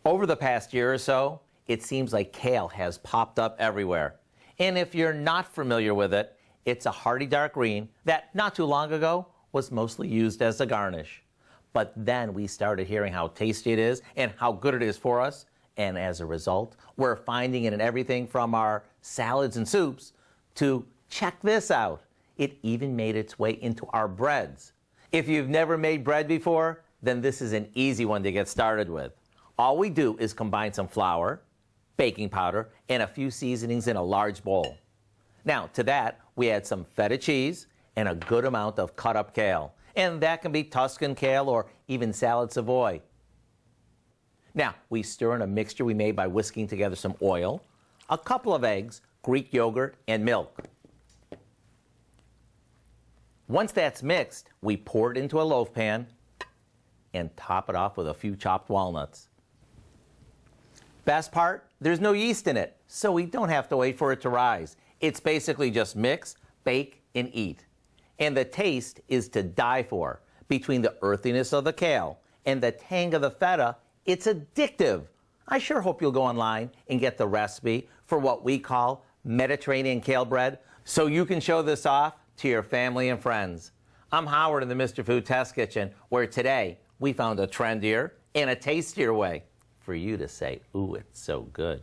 Over the past year or so, it seems like kale has popped up everywhere. And if you're not familiar with it, it's a hearty dark green that not too long ago was mostly used as a garnish. But then we started hearing how tasty it is and how good it is for us. And as a result, we're finding it in everything from our salads and soups to, check this out, it even made its way into our breads. If you've never made bread before, then this is an easy one to get started with. All we do is combine some flour, baking powder, and a few seasonings in a large bowl. Now, to that, we add some feta cheese and a good amount of cut up kale. And that can be Tuscan kale or even salad Savoy. Now, we stir in a mixture we made by whisking together some oil, a couple of eggs, Greek yogurt, and milk. Once that's mixed, we pour it into a loaf pan and top it off with a few chopped walnuts. Best part, there's no yeast in it, so we don't have to wait for it to rise. It's basically just mix, bake, and eat. And the taste is to die for. Between the earthiness of the kale and the tang of the feta, it's addictive. I sure hope you'll go online and get the recipe for what we call Mediterranean Kale Bread so you can show this off to your family and friends. I'm Howard in the Mr. Food Test Kitchen, where today we found a trendier and a tastier way for you to say, ooh, it's so good.